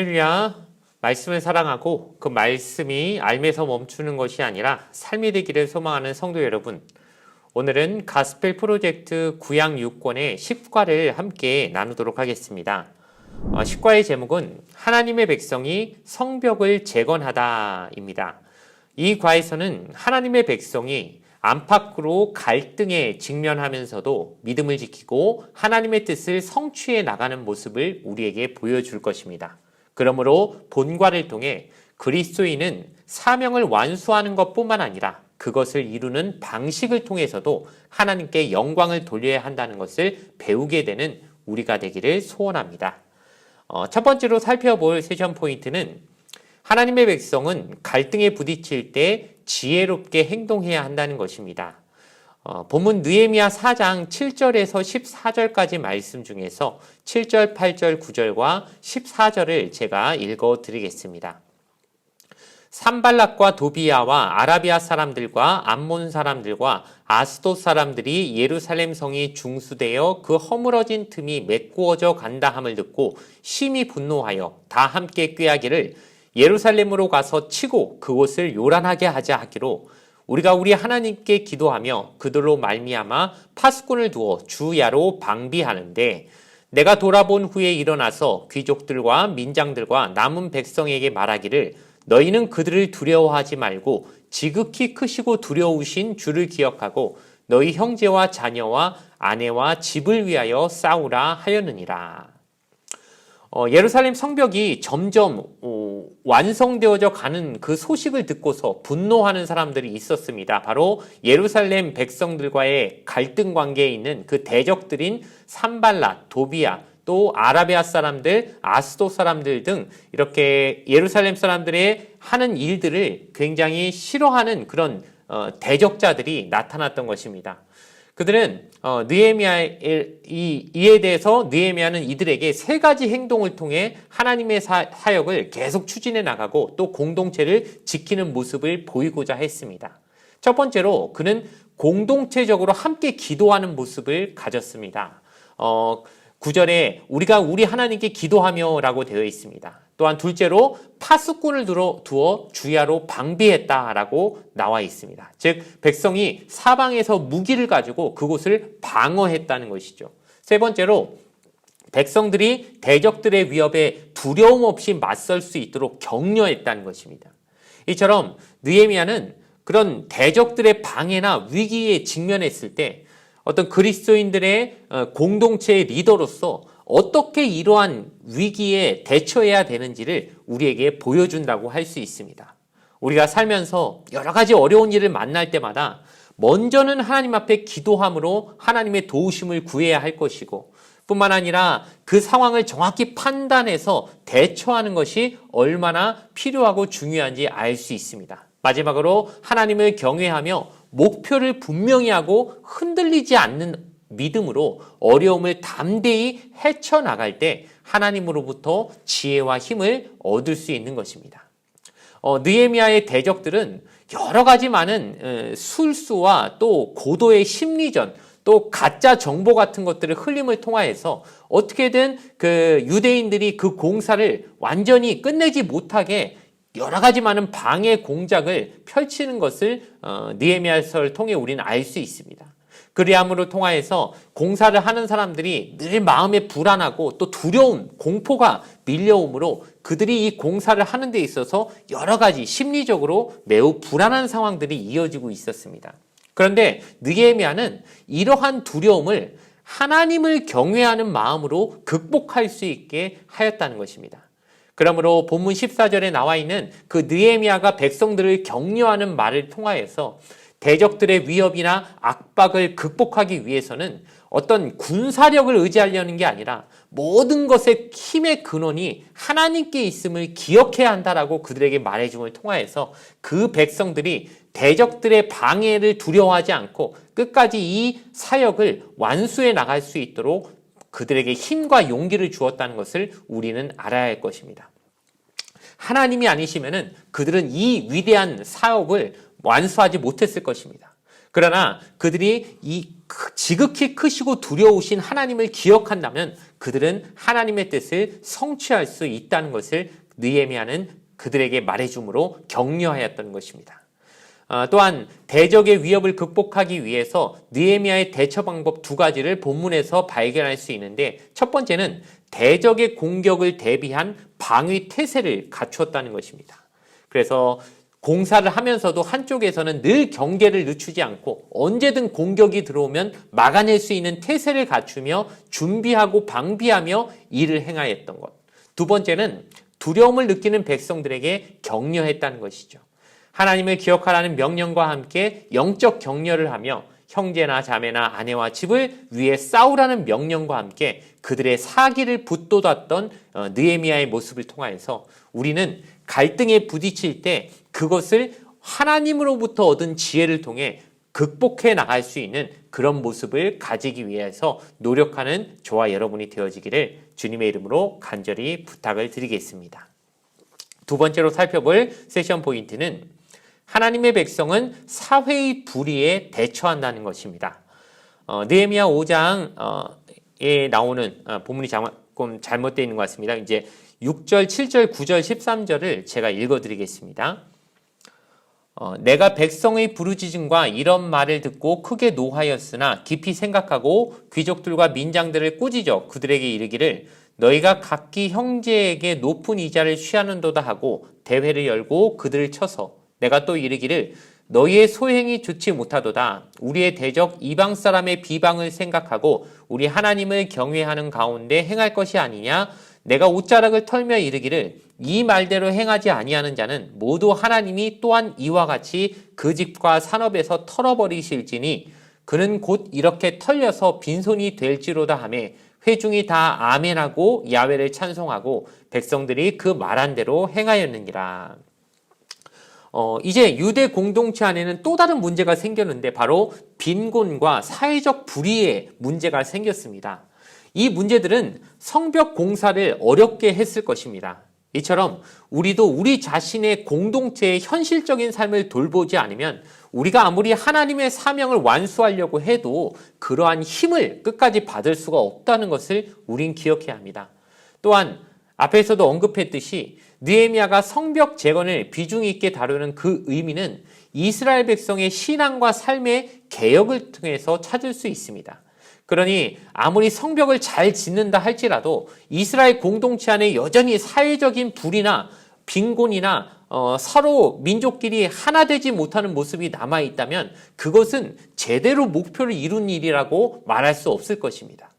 할렐루야. 말씀을 사랑하고 그 말씀이 알면서 멈추는 것이 아니라 삶이 되기를 소망하는 성도 여러분, 오늘은 가스펠 프로젝트 구약 6권의 10과를 함께 나누도록 하겠습니다. 10과의 제목은 하나님의 백성이 성벽을 재건하다입니다. 이 과에서는 하나님의 백성이 안팎으로 갈등에 직면하면서도 믿음을 지키고 하나님의 뜻을 성취해 나가는 모습을 우리에게 보여줄 것입니다. 그러므로 본과를 통해 그리스도인은 사명을 완수하는 것뿐만 아니라 그것을 이루는 방식을 통해서도 하나님께 영광을 돌려야 한다는 것을 배우게 되는 우리가 되기를 소원합니다. 첫 번째로 살펴볼 세션 포인트는 하나님의 백성은 갈등에 부딪힐 때 지혜롭게 행동해야 한다는 것입니다. 본문 느헤미야 4장 7절에서 14절까지 말씀 중에서 7절, 8절, 9절과 14절을 제가 읽어드리겠습니다. 산발락과 도비야와 아라비아 사람들과 암몬 사람들과 아스돗 사람들이 예루살렘 성이 중수되어 그 허물어진 틈이 메꾸어져 간다 함을 듣고 심히 분노하여 다 함께 꾀하기를 예루살렘으로 가서 치고 그곳을 요란하게 하자 하기로 우리가 우리 하나님께 기도하며 그들로 말미암아 파수꾼을 두어 주야로 방비하는데 내가 돌아본 후에 일어나서 귀족들과 민장들과 남은 백성에게 말하기를 너희는 그들을 두려워하지 말고 지극히 크시고 두려우신 주를 기억하고 너희 형제와 자녀와 아내와 집을 위하여 싸우라 하였느니라. 예루살렘 성벽이 점점 완성되어져 가는 그 소식을 듣고서 분노하는 사람들이 있었습니다. 바로 예루살렘 백성들과의 갈등 관계에 있는 그 대적들인 산발락, 도비야, 또 아라비아 사람들, 아스돗 사람들 등 이렇게 예루살렘 사람들의 하는 일들을 굉장히 싫어하는 그런 대적자들이 나타났던 것입니다. 그들은 이에 대해서 느헤미야는 이들에게 세 가지 행동을 통해 하나님의 사역을 계속 추진해 나가고 또 공동체를 지키는 모습을 보이고자 했습니다. 첫 번째로 그는 공동체적으로 함께 기도하는 모습을 가졌습니다. 9절에 우리가 우리 하나님께 기도하며 라고 되어 있습니다. 또한 둘째로 파수꾼을 두어 주야로 방비했다라고 나와 있습니다. 즉 백성이 사방에서 무기를 가지고 그곳을 방어했다는 것이죠. 세 번째로 백성들이 대적들의 위협에 두려움 없이 맞설 수 있도록 격려했다는 것입니다. 이처럼 느헤미야는 그런 대적들의 방해나 위기에 직면했을 때 어떤 그리스도인들의 공동체의 리더로서 어떻게 이러한 위기에 대처해야 되는지를 우리에게 보여준다고 할 수 있습니다. 우리가 살면서 여러 가지 어려운 일을 만날 때마다 먼저는 하나님 앞에 기도함으로 하나님의 도우심을 구해야 할 것이고 뿐만 아니라 그 상황을 정확히 판단해서 대처하는 것이 얼마나 필요하고 중요한지 알 수 있습니다. 마지막으로 하나님을 경외하며 목표를 분명히 하고 흔들리지 않는 믿음으로 어려움을 담대히 헤쳐나갈 때 하나님으로부터 지혜와 힘을 얻을 수 있는 것입니다. 느헤미야의 대적들은 여러 가지 많은 술수와 또 고도의 심리전 또 가짜 정보 같은 것들을 흘림을 통하여서 어떻게든 그 유대인들이 그 공사를 완전히 끝내지 못하게 여러 가지 많은 방해 공작을 펼치는 것을 느헤미야서를 통해 우리는 알 수 있습니다. 그리함으로 통하여서 공사를 하는 사람들이 늘 마음에 불안하고 또 두려움, 공포가 밀려오므로 그들이 이 공사를 하는 데 있어서 여러 가지 심리적으로 매우 불안한 상황들이 이어지고 있었습니다. 그런데 느헤미야는 이러한 두려움을 하나님을 경외하는 마음으로 극복할 수 있게 하였다는 것입니다. 그러므로 본문 14절에 나와 있는 그 느헤미야가 백성들을 격려하는 말을 통하여서 대적들의 위협이나 압박을 극복하기 위해서는 어떤 군사력을 의지하려는 게 아니라 모든 것의 힘의 근원이 하나님께 있음을 기억해야 한다라고 그들에게 말해줌을 통하여서 그 백성들이 대적들의 방해를 두려워하지 않고 끝까지 이 사역을 완수해 나갈 수 있도록 그들에게 힘과 용기를 주었다는 것을 우리는 알아야 할 것입니다. 하나님이 아니시면은 그들은 이 위대한 사업을 완수하지 못했을 것입니다. 그러나 그들이 이 지극히 크시고 두려우신 하나님을 기억한다면 그들은 하나님의 뜻을 성취할 수 있다는 것을 느헤미야는 그들에게 말해줌으로 격려하였던 것입니다. 또한 대적의 위협을 극복하기 위해서 느헤미야의 대처 방법 두 가지를 본문에서 발견할 수 있는데, 첫 번째는 대적의 공격을 대비한 방위 태세를 갖추었다는 것입니다. 그래서 공사를 하면서도 한쪽에서는 늘 경계를 늦추지 않고 언제든 공격이 들어오면 막아낼 수 있는 태세를 갖추며 준비하고 방비하며 일을 행하였던 것. 두 번째는 두려움을 느끼는 백성들에게 격려했다는 것이죠. 하나님을 기억하라는 명령과 함께 영적 격려를 하며 형제나 자매나 아내와 집을 위해 싸우라는 명령과 함께 그들의 사기를 붙돋았던 느헤미야의 모습을 통하여서 우리는 갈등에 부딪힐 때 그것을 하나님으로부터 얻은 지혜를 통해 극복해 나갈 수 있는 그런 모습을 가지기 위해서 노력하는 저와 여러분이 되어지기를 주님의 이름으로 간절히 부탁을 드리겠습니다. 두 번째로 살펴볼 세션 포인트는 하나님의 백성은 사회의 불의에 대처한다는 것입니다. 느헤미야 5장에 나오는 본문이 조금 잘못되어 있는 것 같습니다. 이제 6절, 7절, 9절, 13절을 제가 읽어드리겠습니다. 내가 백성의 부르짖음과 이런 말을 듣고 크게 노하였으나 깊이 생각하고 귀족들과 민장들을 꾸짖어 그들에게 이르기를 너희가 각기 형제에게 높은 이자를 취하는도다 하고 대회를 열고 그들을 쳐서 내가 또 이르기를 너희의 소행이 좋지 못하도다. 우리의 대적 이방 사람의 비방을 생각하고 우리 하나님을 경외하는 가운데 행할 것이 아니냐. 내가 옷자락을 털며 이르기를 이 말대로 행하지 아니하는 자는 모두 하나님이 또한 이와 같이 그 집과 산업에서 털어버리실지니 그는 곧 이렇게 털려서 빈손이 될지로다 하며 회중이 다 아멘하고 야훼를 찬송하고 백성들이 그 말한 대로 행하였느니라. 이제 유대 공동체 안에는 또 다른 문제가 생겼는데 바로 빈곤과 사회적 불의의 문제가 생겼습니다. 이 문제들은 성벽 공사를 어렵게 했을 것입니다. 이처럼 우리도 우리 자신의 공동체의 현실적인 삶을 돌보지 않으면 우리가 아무리 하나님의 사명을 완수하려고 해도 그러한 힘을 끝까지 받을 수가 없다는 것을 우린 기억해야 합니다. 또한 앞에서도 언급했듯이 느헤미야가 성벽 재건을 비중 있게 다루는 그 의미는 이스라엘 백성의 신앙과 삶의 개혁을 통해서 찾을 수 있습니다. 그러니 아무리 성벽을 잘 짓는다 할지라도 이스라엘 공동체 안에 여전히 사회적인 불이나 빈곤이나 서로 민족끼리 하나 되지 못하는 모습이 남아있다면 그것은 제대로 목표를 이룬 일이라고 말할 수 없을 것입니다.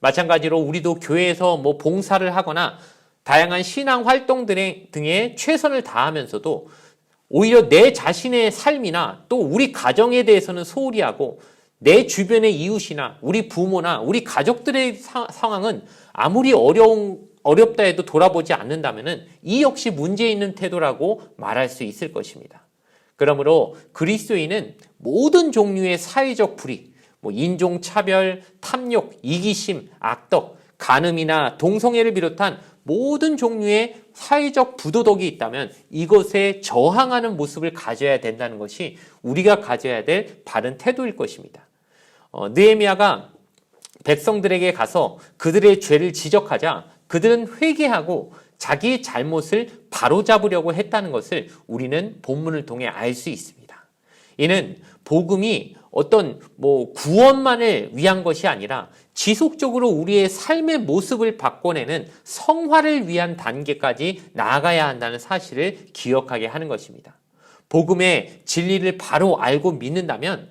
마찬가지로 우리도 교회에서 봉사를 하거나 다양한 신앙 활동 등에 최선을 다하면서도 오히려 내 자신의 삶이나 또 우리 가정에 대해서는 소홀히 하고 내 주변의 이웃이나 우리 부모나 우리 가족들의 상황은 아무리 어렵다 해도 돌아보지 않는다면 이 역시 문제 있는 태도라고 말할 수 있을 것입니다. 그러므로 그리스도인은 모든 종류의 사회적 불의, 인종차별, 탐욕, 이기심, 악덕, 간음이나 동성애를 비롯한 모든 종류의 사회적 부도덕이 있다면 이것에 저항하는 모습을 가져야 된다는 것이 우리가 가져야 될 바른 태도일 것입니다. 느헤미야가 백성들에게 가서 그들의 죄를 지적하자 그들은 회개하고 자기의 잘못을 바로잡으려고 했다는 것을 우리는 본문을 통해 알 수 있습니다. 이는 복음이 어떤 구원만을 위한 것이 아니라 지속적으로 우리의 삶의 모습을 바꿔내는 성화를 위한 단계까지 나아가야 한다는 사실을 기억하게 하는 것입니다. 복음의 진리를 바로 알고 믿는다면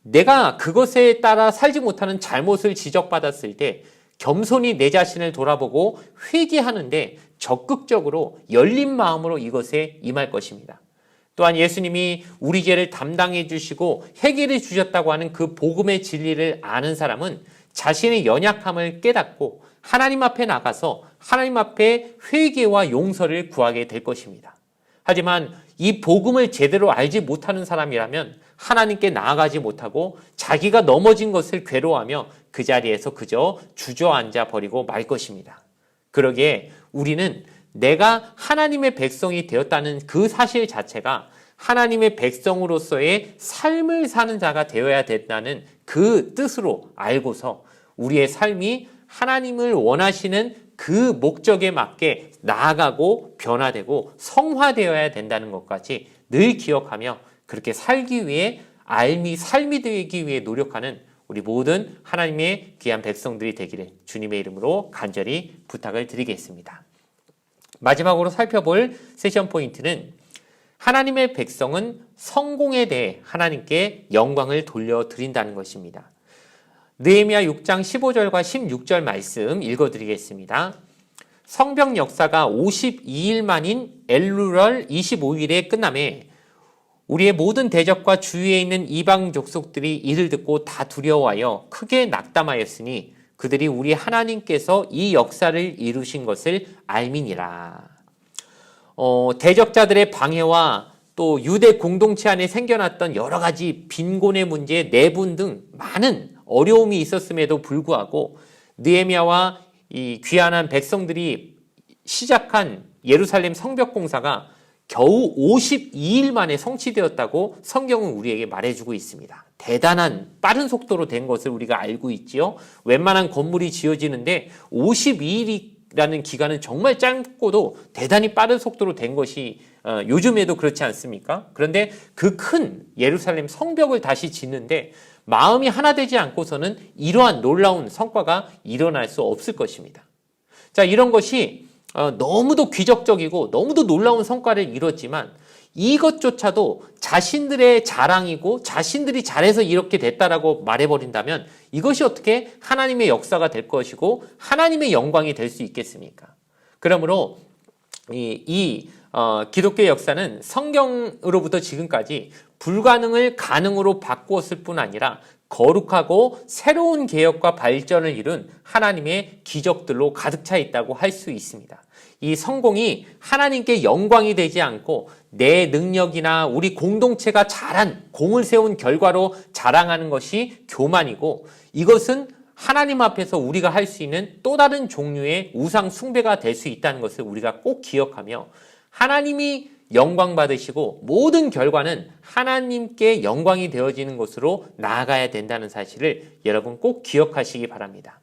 내가 그것에 따라 살지 못하는 잘못을 지적받았을 때 겸손히 내 자신을 돌아보고 회개하는데 적극적으로 열린 마음으로 이것에 임할 것입니다. 또한 예수님이 우리 죄를 담당해 주시고 해결해 주셨다고 하는 그 복음의 진리를 아는 사람은 자신의 연약함을 깨닫고 하나님 앞에 나가서 하나님 앞에 회개와 용서를 구하게 될 것입니다. 하지만 이 복음을 제대로 알지 못하는 사람이라면 하나님께 나아가지 못하고 자기가 넘어진 것을 괴로워하며 그 자리에서 그저 주저앉아 버리고 말 것입니다. 그러기에 우리는 내가 하나님의 백성이 되었다는 그 사실 자체가 하나님의 백성으로서의 삶을 사는 자가 되어야 된다는 그 뜻으로 알고서 우리의 삶이 하나님을 원하시는 그 목적에 맞게 나아가고 변화되고 성화되어야 된다는 것까지 늘 기억하며 그렇게 살기 위해 삶이 되기 위해 노력하는 우리 모든 하나님의 귀한 백성들이 되기를 주님의 이름으로 간절히 부탁을 드리겠습니다. 마지막으로 살펴볼 세션 포인트는 하나님의 백성은 성공에 대해 하나님께 영광을 돌려드린다는 것입니다. 느헤미야 6장 15절과 16절 말씀 읽어드리겠습니다. 성벽 역사가 52일 만인 엘루럴 25일에 끝남에 우리의 모든 대적과 주위에 있는 이방 족속들이 이를 듣고 다 두려워하여 크게 낙담하였으니 그들이 우리 하나님께서 이 역사를 이루신 것을 알미니라. 대적자들의 방해와 또 유대 공동체 안에 생겨났던 여러 가지 빈곤의 문제, 내분 등 많은 어려움이 있었음에도 불구하고 느헤미야와 이 귀한한 백성들이 시작한 예루살렘 성벽 공사가 겨우 52일 만에 성취되었다고 성경은 우리에게 말해주고 있습니다. 대단한 빠른 속도로 된 것을 우리가 알고 있지요. 웬만한 건물이 지어지는데 52일이라는 기간은 정말 짧고도 대단히 빠른 속도로 된 것이 요즘에도 그렇지 않습니까? 그런데 그 큰 예루살렘 성벽을 다시 짓는데 마음이 하나 되지 않고서는 이러한 놀라운 성과가 일어날 수 없을 것입니다. 자, 이런 것이 너무도 귀적적이고 너무도 놀라운 성과를 이뤘지만 이것조차도 자신들의 자랑이고 자신들이 잘해서 이렇게 됐다라고 말해버린다면 이것이 어떻게 하나님의 역사가 될 것이고 하나님의 영광이 될 수 있겠습니까? 그러므로 기독교의 역사는 성경으로부터 지금까지 불가능을 가능으로 바꾸었을 뿐 아니라 거룩하고 새로운 개혁과 발전을 이룬 하나님의 기적들로 가득 차 있다고 할 수 있습니다. 이 성공이 하나님께 영광이 되지 않고 내 능력이나 우리 공동체가 잘한 공을 세운 결과로 자랑하는 것이 교만이고 이것은 하나님 앞에서 우리가 할 수 있는 또 다른 종류의 우상 숭배가 될 수 있다는 것을 우리가 꼭 기억하며 하나님이 영광 받으시고 모든 결과는 하나님께 영광이 되어지는 것으로 나아가야 된다는 사실을 여러분 꼭 기억하시기 바랍니다.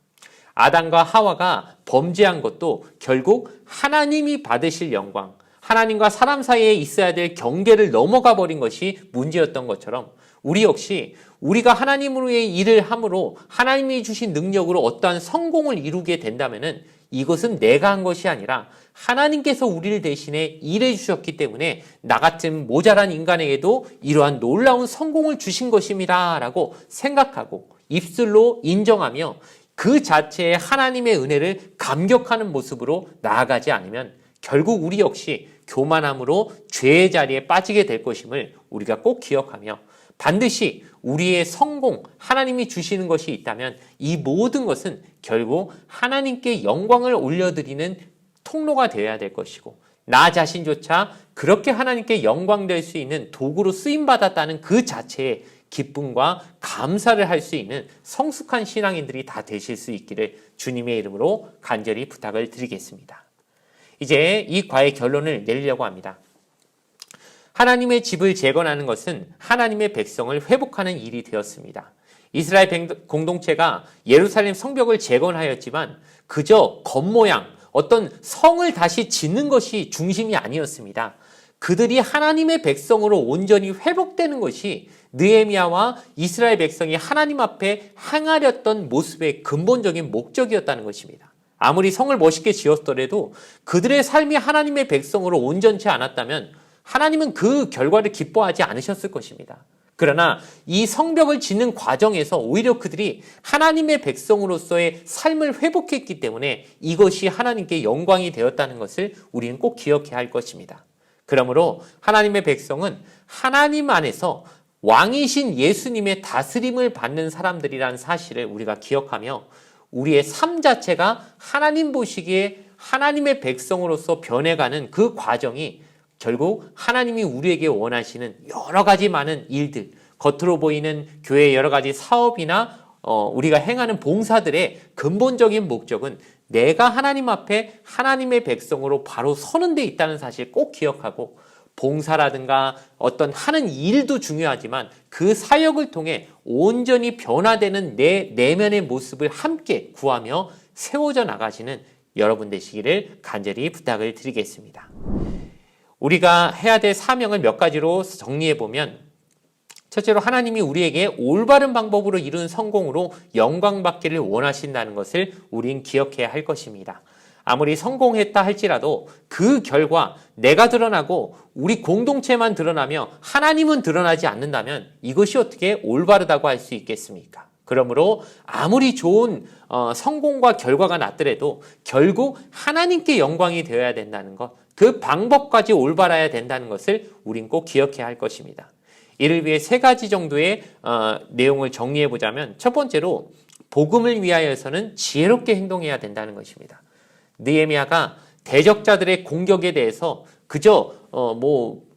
아담과 하와가 범죄한 것도 결국 하나님이 받으실 영광, 하나님과 사람 사이에 있어야 될 경계를 넘어가 버린 것이 문제였던 것처럼 우리 역시 우리가 하나님으로의 일을 함으로 하나님이 주신 능력으로 어떠한 성공을 이루게 된다면은 이것은 내가 한 것이 아니라 하나님께서 우리를 대신에 일해 주셨기 때문에 나 같은 모자란 인간에게도 이러한 놀라운 성공을 주신 것입니다 라고 생각하고 입술로 인정하며 그 자체에 하나님의 은혜를 감격하는 모습으로 나아가지 않으면 결국 우리 역시 교만함으로 죄의 자리에 빠지게 될 것임을 우리가 꼭 기억하며 반드시 우리의 성공, 하나님이 주시는 것이 있다면 이 모든 것은 결국 하나님께 영광을 올려드리는 통로가 되어야 될 것이고 나 자신조차 그렇게 하나님께 영광될 수 있는 도구로 쓰임받았다는 그 자체의 기쁨과 감사를 할 수 있는 성숙한 신앙인들이 다 되실 수 있기를 주님의 이름으로 간절히 부탁을 드리겠습니다. 이제 이 과의 결론을 내리려고 합니다. 하나님의 집을 재건하는 것은 하나님의 백성을 회복하는 일이 되었습니다. 이스라엘 공동체가 예루살렘 성벽을 재건하였지만 그저 겉모양, 어떤 성을 다시 짓는 것이 중심이 아니었습니다. 그들이 하나님의 백성으로 온전히 회복되는 것이 느헤미야와 이스라엘 백성이 하나님 앞에 행하렸던 모습의 근본적인 목적이었다는 것입니다. 아무리 성을 멋있게 지었더라도 그들의 삶이 하나님의 백성으로 온전치 않았다면 하나님은 그 결과를 기뻐하지 않으셨을 것입니다. 그러나 이 성벽을 짓는 과정에서 오히려 그들이 하나님의 백성으로서의 삶을 회복했기 때문에 이것이 하나님께 영광이 되었다는 것을 우리는 꼭 기억해야 할 것입니다. 그러므로 하나님의 백성은 하나님 안에서 왕이신 예수님의 다스림을 받는 사람들이라는 사실을 우리가 기억하며 우리의 삶 자체가 하나님 보시기에 하나님의 백성으로서 변해가는 그 과정이 결국 하나님이 우리에게 원하시는 여러 가지 많은 일들, 겉으로 보이는 교회의 여러 가지 사업이나 우리가 행하는 봉사들의 근본적인 목적은 내가 하나님 앞에 하나님의 백성으로 바로 서는 데 있다는 사실 꼭 기억하고 봉사라든가 어떤 하는 일도 중요하지만 그 사역을 통해 온전히 변화되는 내 내면의 모습을 함께 구하며 세워져 나가시는 여러분 되시기를 간절히 부탁을 드리겠습니다. 우리가 해야 될 사명을 몇 가지로 정리해 보면, 첫째로 하나님이 우리에게 올바른 방법으로 이룬 성공으로 영광받기를 원하신다는 것을 우린 기억해야 할 것입니다. 아무리 성공했다 할지라도 그 결과 내가 드러나고 우리 공동체만 드러나며 하나님은 드러나지 않는다면 이것이 어떻게 올바르다고 할 수 있겠습니까? 그러므로 아무리 좋은 성공과 결과가 났더라도 결국 하나님께 영광이 되어야 된다는 것, 그 방법까지 올바라야 된다는 것을 우린 꼭 기억해야 할 것입니다. 이를 위해 세 가지 정도의 내용을 정리해 보자면, 첫 번째로 복음을 위하여서는 지혜롭게 행동해야 된다는 것입니다. 느헤미야가 대적자들의 공격에 대해서 그저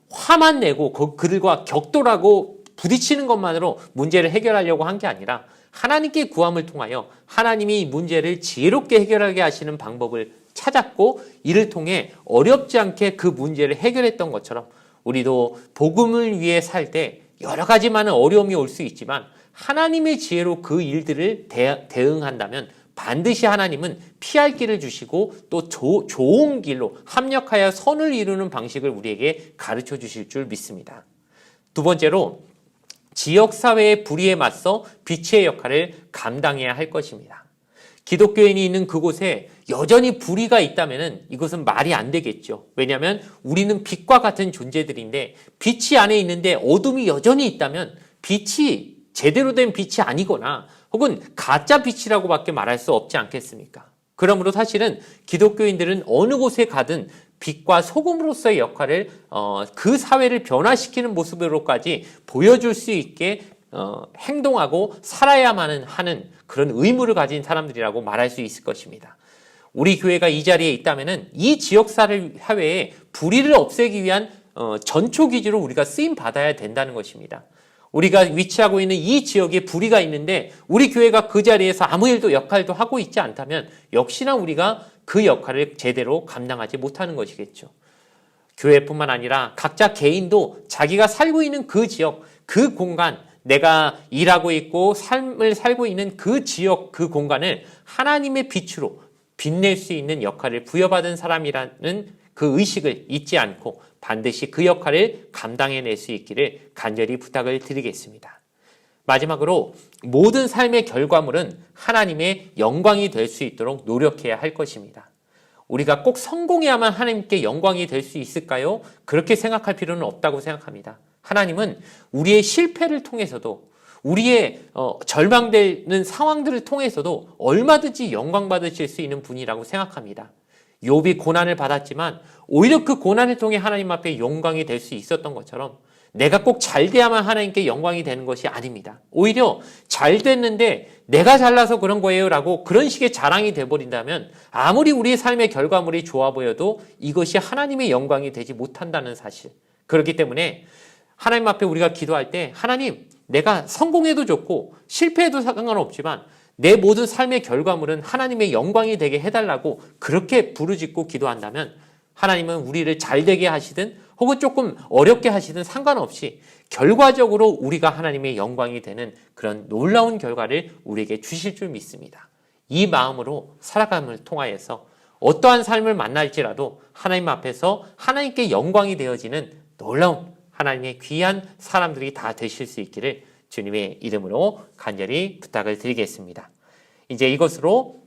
화만 내고 그들과 격돌하고 부딪히는 것만으로 문제를 해결하려고 한 게 아니라 하나님께 구함을 통하여 하나님이 이 문제를 지혜롭게 해결하게 하시는 방법을 찾았고, 이를 통해 어렵지 않게 그 문제를 해결했던 것처럼 우리도 복음을 위해 살 때 여러 가지 많은 어려움이 올 수 있지만 하나님의 지혜로 그 일들을 대응한다면 반드시 하나님은 피할 길을 주시고 또 좋은 길로 합력하여 선을 이루는 방식을 우리에게 가르쳐 주실 줄 믿습니다. 두 번째로 지역사회의 불의에 맞서 빛의 역할을 감당해야 할 것입니다. 기독교인이 있는 그곳에 여전히 불의가 있다면 이것은 말이 안 되겠죠. 왜냐하면 우리는 빛과 같은 존재들인데 빛이 안에 있는데 어둠이 여전히 있다면 빛이 제대로 된 빛이 아니거나 혹은 가짜 빛이라고밖에 말할 수 없지 않겠습니까? 그러므로 사실은 기독교인들은 어느 곳에 가든 빛과 소금으로서의 역할을 그 사회를 변화시키는 모습으로까지 보여줄 수 있게 행동하고 살아야만 하는 그런 의무를 가진 사람들이라고 말할 수 있을 것입니다. 우리 교회가 이 자리에 있다면 이 지역사회에 불의를 없애기 위한 전초기지로 우리가 쓰임 받아야 된다는 것입니다. 우리가 위치하고 있는 이 지역에 불의가 있는데 우리 교회가 그 자리에서 아무 일도 역할도 하고 있지 않다면 역시나 우리가 그 역할을 제대로 감당하지 못하는 것이겠죠. 교회뿐만 아니라 각자 개인도 자기가 살고 있는 그 지역, 그 공간, 내가 일하고 있고 삶을 살고 있는 그 지역, 그 공간을 하나님의 빛으로 빛낼 수 있는 역할을 부여받은 사람이라는 그 의식을 잊지 않고 반드시 그 역할을 감당해낼 수 있기를 간절히 부탁을 드리겠습니다. 마지막으로 모든 삶의 결과물은 하나님의 영광이 될 수 있도록 노력해야 할 것입니다. 우리가 꼭 성공해야만 하나님께 영광이 될 수 있을까요? 그렇게 생각할 필요는 없다고 생각합니다. 하나님은 우리의 실패를 통해서도 우리의 절망되는 상황들을 통해서도 얼마든지 영광 받으실 수 있는 분이라고 생각합니다. 욥이 고난을 받았지만 오히려 그 고난을 통해 하나님 앞에 영광이 될 수 있었던 것처럼 내가 꼭 잘 돼야만 하나님께 영광이 되는 것이 아닙니다. 오히려 잘 됐는데 내가 잘나서 그런 거예요 라고 그런 식의 자랑이 돼버린다면 아무리 우리의 삶의 결과물이 좋아 보여도 이것이 하나님의 영광이 되지 못한다는 사실. 그렇기 때문에 하나님 앞에 우리가 기도할 때 하나님, 내가 성공해도 좋고 실패해도 상관없지만 내 모든 삶의 결과물은 하나님의 영광이 되게 해달라고 그렇게 부르짖고 기도한다면 하나님은 우리를 잘 되게 하시든 혹은 조금 어렵게 하시든 상관없이 결과적으로 우리가 하나님의 영광이 되는 그런 놀라운 결과를 우리에게 주실 줄 믿습니다. 이 마음으로 살아감을 통하여서 어떠한 삶을 만날지라도 하나님 앞에서 하나님께 영광이 되어지는 놀라운 하나님의 귀한 사람들이 다 되실 수 있기를 주님의 이름으로 간절히 부탁을 드리겠습니다. 이제 이것으로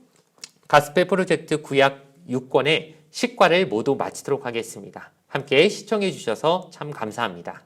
가스펠 프로젝트 구약 6권의 식과를 모두 마치도록 하겠습니다. 함께 시청해 주셔서 참 감사합니다.